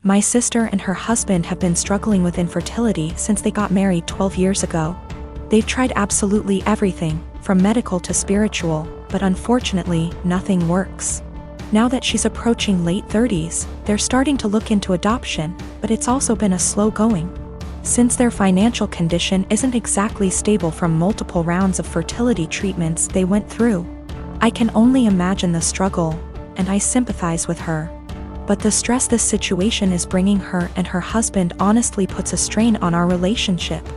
My sister and her husband have been struggling with infertility since they got married 12 years ago. They've tried absolutely everything, from medical to spiritual, but unfortunately, nothing works. Now that she's approaching late 30s, they're starting to look into adoption, but it's also been a slow going. Since their financial condition isn't exactly stable from multiple rounds of fertility treatments they went through. I can only imagine the struggle, and I sympathize with her. But the stress this situation is bringing her and her husband honestly puts a strain on our relationship.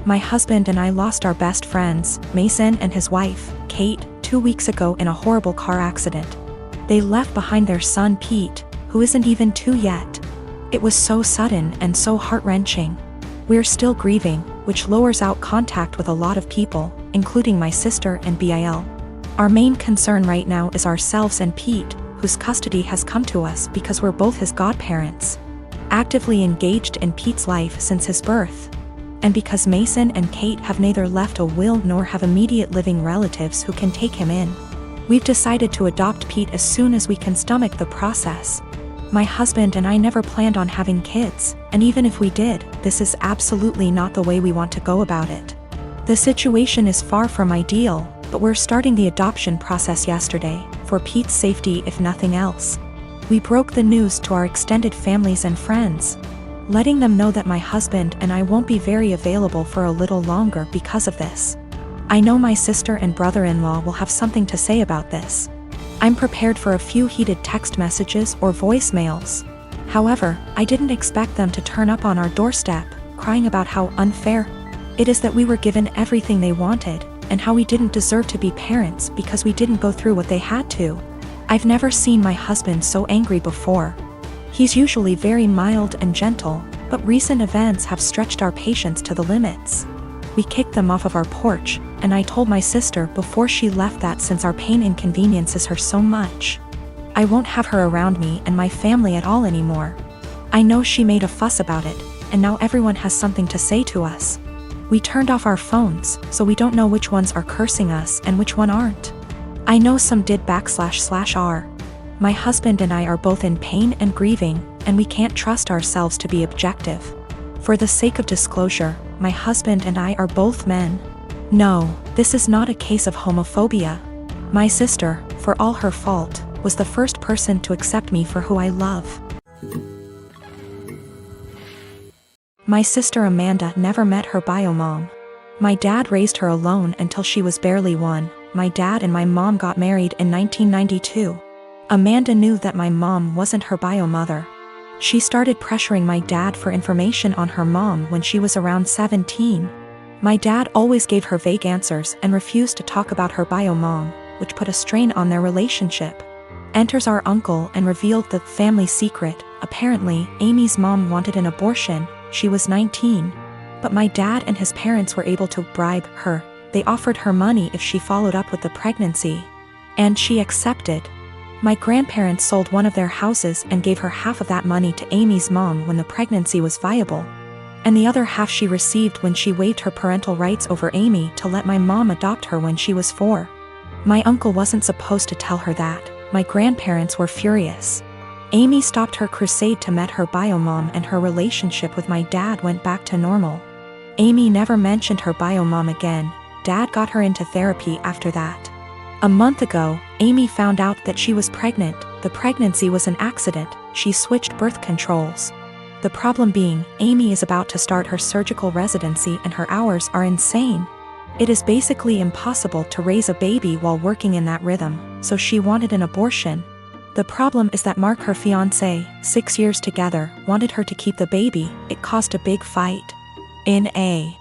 My husband and I lost our best friends, Mason and his wife, Kate, 2 weeks ago in a horrible car accident. They left behind their son Pete, who isn't even 2 yet. It was so sudden and so heart-wrenching. We're still grieving, which lowers out contact with a lot of people, including my sister and Bil. Our main concern right now is ourselves and Pete, whose custody has come to us because we're both his godparents. Actively engaged in Pete's life since his birth. And because Mason and Kate have neither left a will nor have immediate living relatives who can take him in. We've decided to adopt Pete as soon as we can stomach the process. My husband and I never planned on having kids, and even if we did, this is absolutely not the way we want to go about it. The situation is far from ideal, but we're starting the adoption process yesterday, for Pete's safety if nothing else. We broke the news to our extended families and friends, letting them know that my husband and I won't be very available for a little longer because of this. I know my sister and brother-in-law will have something to say about this. I'm prepared for a few heated text messages or voicemails. However, I didn't expect them to turn up on our doorstep, crying about how unfair it is that we were given everything they wanted, and how we didn't deserve to be parents because we didn't go through what they had to. I've never seen my husband so angry before. He's usually very mild and gentle, but recent events have stretched our patience to the limits. We kicked them off of our porch, and I told my sister before she left that since our pain inconveniences her so much, I won't have her around me and my family at all anymore. I know she made a fuss about it, and now everyone has something to say to us. We turned off our phones, so we don't know which ones are cursing us and which one aren't. I know some did //r. My husband and I are both in pain and grieving, and we can't trust ourselves to be objective. For the sake of disclosure, my husband and I are both men. No, this is not a case of homophobia. My sister, for all her fault, was the first person to accept me for who I love. My sister Amanda never met her bio mom. My dad raised her alone until she was barely 1. My dad and my mom got married in 1992. Amanda knew that my mom wasn't her bio mother. She started pressuring my dad for information on her mom when she was around 17. My dad always gave her vague answers and refused to talk about her bio mom, which put a strain on their relationship. Enters our uncle and revealed the family secret. Apparently, Amy's mom wanted an abortion. She was 19. But my dad and his parents were able to bribe her. They offered her money if she followed up with the pregnancy. And she accepted. My grandparents sold one of their houses and gave her half of that money to Amy's mom when the pregnancy was viable. And the other half she received when she waived her parental rights over Amy to let my mom adopt her when she was 4. My uncle wasn't supposed to tell her that. My grandparents were furious. Amy stopped her crusade to met her bio mom, and her relationship with my dad went back to normal. Amy never mentioned her bio mom again. Dad got her into therapy after that. A month ago, Amy found out that she was pregnant. The pregnancy was an accident. She switched birth controls. The problem being, Amy is about to start her surgical residency and her hours are insane. It is basically impossible to raise a baby while working in that rhythm, so she wanted an abortion. The problem is that Mark, her fiancé, 6 years together, wanted her to keep the baby. It caused a big fight. In a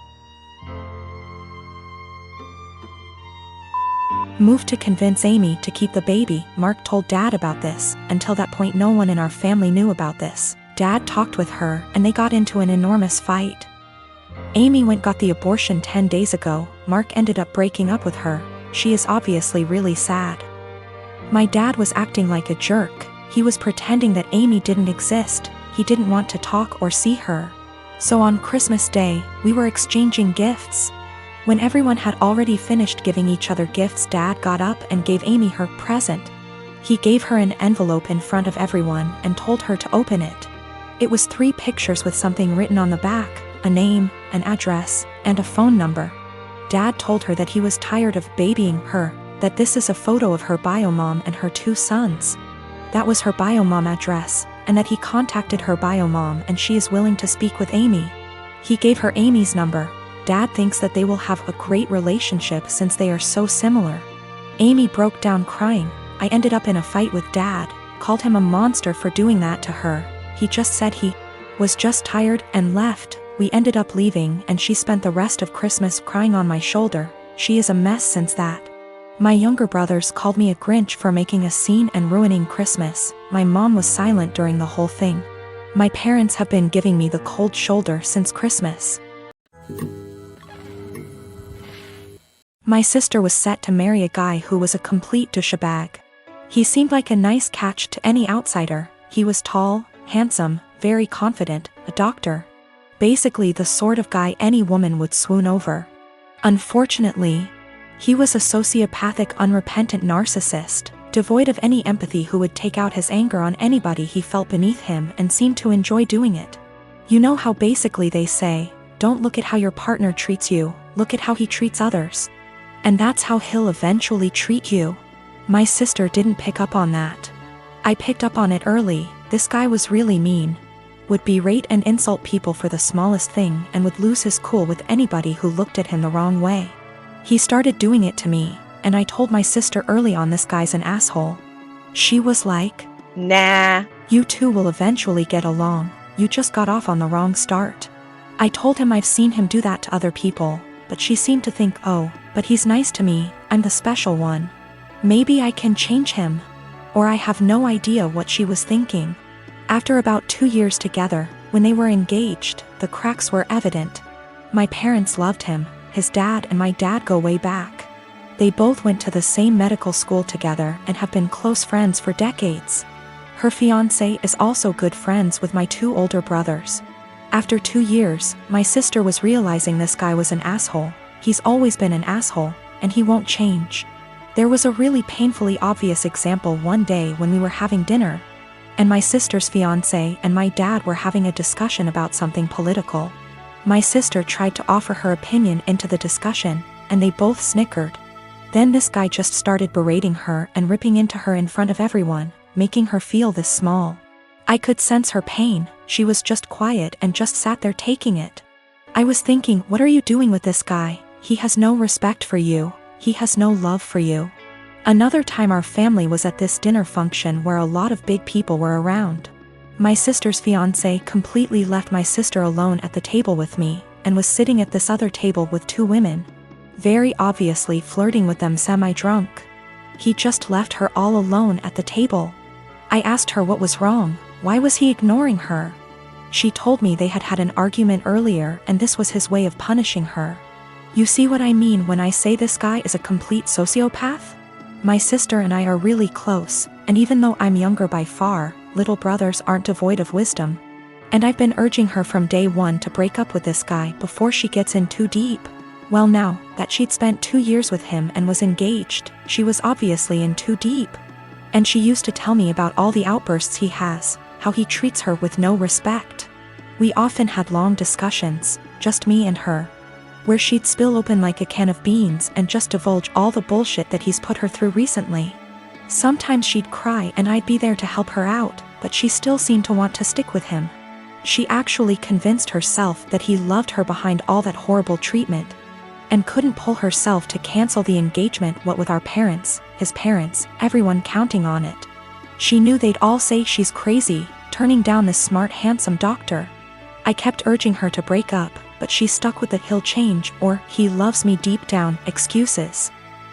move to convince Amy to keep the baby, Mark told Dad about this. Until that point, no one in our family knew about this. Dad talked with her, and they got into an enormous fight. Amy got the abortion 10 days ago. Mark ended up breaking up with her. She is obviously really sad. My dad was acting like a jerk. He was pretending that Amy didn't exist. He didn't want to talk or see her. So on Christmas Day, we were exchanging gifts. When everyone had already finished giving each other gifts, Dad got up and gave Amy her present. He gave her an envelope in front of everyone and told her to open it. It was 3 pictures with something written on the back, a name, an address, and a phone number. Dad told her that he was tired of babying her, that this is a photo of her bio mom and her 2 sons. That was her bio mom address, and that he contacted her bio mom and she is willing to speak with Amy. He gave her Amy's number. Dad thinks that they will have a great relationship since they are so similar. Amy broke down crying. I ended up in a fight with Dad, called him a monster for doing that to her. He just said he was just tired and left. We ended up leaving and she spent the rest of Christmas crying on my shoulder. She is a mess since that. My younger brothers called me a Grinch for making a scene and ruining Christmas. My mom was silent during the whole thing. My parents have been giving me the cold shoulder since Christmas. My sister was set to marry a guy who was a complete douchebag. He seemed like a nice catch to any outsider. He was tall, handsome, very confident, a doctor. Basically the sort of guy any woman would swoon over. Unfortunately, he was a sociopathic, unrepentant narcissist, devoid of any empathy, who would take out his anger on anybody he felt beneath him and seemed to enjoy doing it. You know how basically they say, don't look at how your partner treats you, look at how he treats others. And that's how he'll eventually treat you. My sister didn't pick up on that. I picked up on it early. This guy was really mean. Would berate and insult people for the smallest thing and would lose his cool with anybody who looked at him the wrong way. He started doing it to me, and I told my sister early on, this guy's an asshole. She was like, nah, you two will eventually get along, you just got off on the wrong start. I told him I've seen him do that to other people, but she seemed to think, oh, but he's nice to me, I'm the special one. Maybe I can change him. Or I have no idea what she was thinking. After about 2 years together, when they were engaged, the cracks were evident. My parents loved him. His dad and my dad go way back. They both went to the same medical school together and have been close friends for decades. Her fiancé is also good friends with my 2 older brothers. After 2 years, my sister was realizing this guy was an asshole. He's always been an asshole, and he won't change. There was a really painfully obvious example one day when we were having dinner, and my sister's fiancé and my dad were having a discussion about something political. My sister tried to offer her opinion into the discussion, and they both snickered. Then this guy just started berating her and ripping into her in front of everyone, making her feel this small. I could sense her pain. She was just quiet and just sat there taking it. I was thinking, what are you doing with this guy? He has no respect for you. He has no love for you. Another time our family was at this dinner function where a lot of big people were around. My sister's fiancé completely left my sister alone at the table with me, and was sitting at this other table with 2 women. Very obviously flirting with them semi-drunk. He just left her all alone at the table. I asked her what was wrong, why was he ignoring her? She told me they had had an argument earlier and this was his way of punishing her. You see what I mean when I say this guy is a complete sociopath? My sister and I are really close, and even though I'm younger by far, little brothers aren't devoid of wisdom. And I've been urging her from day one to break up with this guy before she gets in too deep. Well, now that she'd spent 2 years with him and was engaged, she was obviously in too deep. And she used to tell me about all the outbursts he has, how he treats her with no respect. We often had long discussions, just me and her, where she'd spill open like a can of beans and just divulge all the bullshit that he's put her through recently. Sometimes she'd cry and I'd be there to help her out, but she still seemed to want to stick with him. She actually convinced herself that he loved her behind all that horrible treatment, and couldn't pull herself to cancel the engagement, what with our parents, his parents, everyone counting on it. She knew they'd all say she's crazy, turning down this smart, handsome doctor. I kept urging her to break up, but she stuck with the he'll change or he loves me deep down excuses.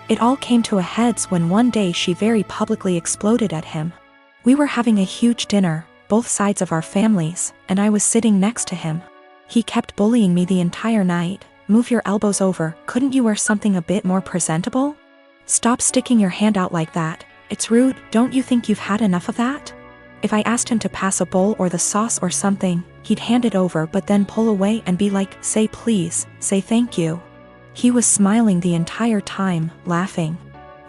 It all came to a heads when one day she very publicly exploded at him. We were having a huge dinner, both sides of our families, and I was sitting next to him. He kept bullying me the entire night. Move your elbows over, couldn't you wear something a bit more presentable? Stop sticking your hand out like that, it's rude, don't you think you've had enough of that? If I asked him to pass a bowl or the sauce or something, he'd hand it over but then pull away and be like, say please, say thank you. He was smiling the entire time, laughing.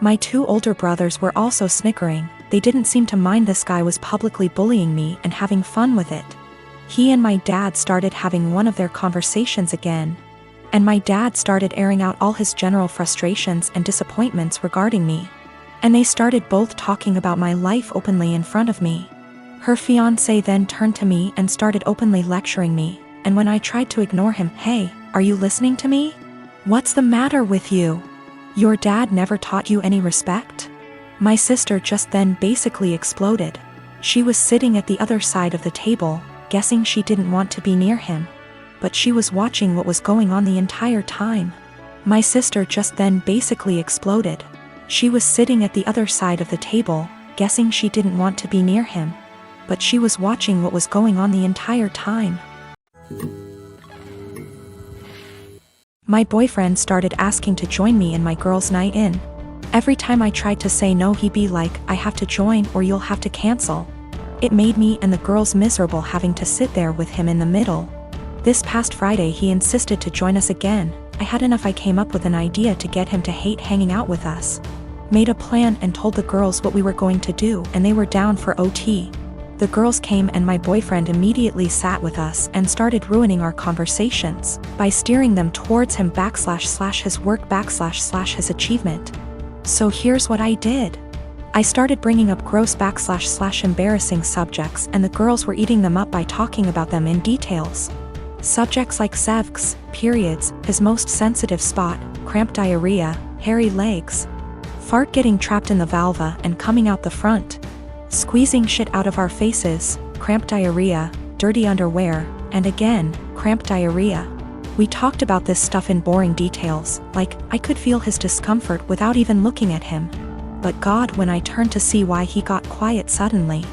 My 2 older brothers were also snickering. They didn't seem to mind this guy was publicly bullying me and having fun with it. He and my dad started having one of their conversations again. And my dad started airing out all his general frustrations and disappointments regarding me. And they started both talking about my life openly in front of me. Her fiancé then turned to me and started openly lecturing me, and when I tried to ignore him, "Hey, are you listening to me? What's the matter with you? Your dad never taught you any respect?" My sister just then basically exploded. She was sitting at the other side of the table, guessing she didn't want to be near him. But she was watching what was going on the entire time. My sister just then basically exploded. She was sitting at the other side of the table, guessing she didn't want to be near him. But she was watching what was going on the entire time. My boyfriend started asking to join me in my girls' night in. Every time I tried to say no, he'd be like, "I have to join or you'll have to cancel." It made me and the girls miserable having to sit there with him in the middle. This past Friday he insisted to join us again. I had enough. I came up with an idea to get him to hate hanging out with us. Made a plan and told the girls what we were going to do, and they were down for OT. The girls came and my boyfriend immediately sat with us and started ruining our conversations by steering them towards him / his work / his achievement. So here's what I did. I started bringing up gross / embarrassing subjects, and the girls were eating them up by talking about them in details. Subjects like sevks, periods, his most sensitive spot, cramp diarrhea, hairy legs, fart getting trapped in the vulva and coming out the front, squeezing shit out of our faces, cramp diarrhea, dirty underwear, and again, cramp diarrhea. We talked about this stuff in boring details, like, I could feel his discomfort without even looking at him. But God, when I turned to see why, he got quiet suddenly.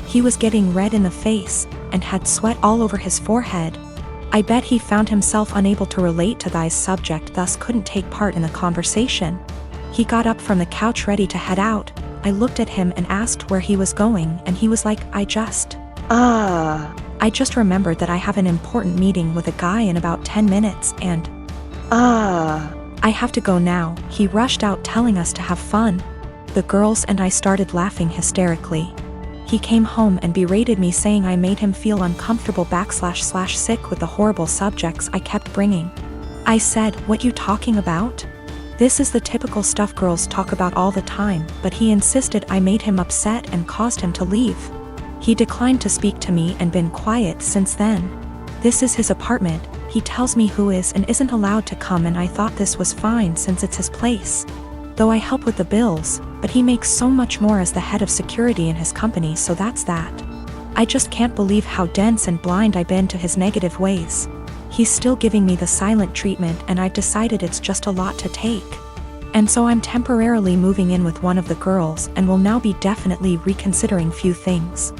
He was getting red in the face, and had sweat all over his forehead. I bet he found himself unable to relate to this subject, thus couldn't take part in the conversation. He got up from the couch ready to head out. I looked at him and asked where he was going, and he was like, I just remembered that I have an important meeting with a guy in about 10 minutes and I have to go now. He rushed out telling us to have fun. The girls and I started laughing hysterically. He came home and berated me, saying I made him feel uncomfortable / sick with the horrible subjects I kept bringing. I said, "What you talking about? This is the typical stuff girls talk about all the time," but he insisted I made him upset and caused him to leave. He declined to speak to me and been quiet since then. This is his apartment. He tells me who is and isn't allowed to come, and I thought this was fine since it's his place. Though I help with the bills, but he makes so much more as the head of security in his company, so that's that. I just can't believe how dense and blind I've been to his negative ways. He's still giving me the silent treatment, and I've decided it's just a lot to take. And so I'm temporarily moving in with one of the girls and will now be definitely reconsidering few things.